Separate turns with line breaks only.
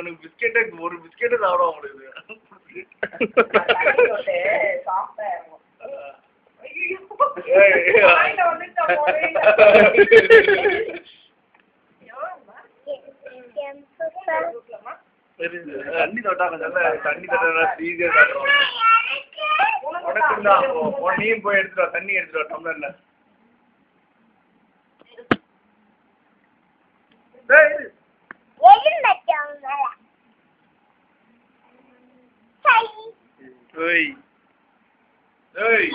இவனுக்கு பிஸ்கெட்டே ஒரு பிஸ்கெட்டே சாப்பிட முடியுது. தண்ணி தொட்டாங்க தண்ணி தொட்டா ஈஸியா சாப்பிடுவோம். உனக்கு தான் நீயும் போய் எடுத்துட்டு வா, தண்ணி எடுத்துட்டு வா டம்ளர்ல. Hey.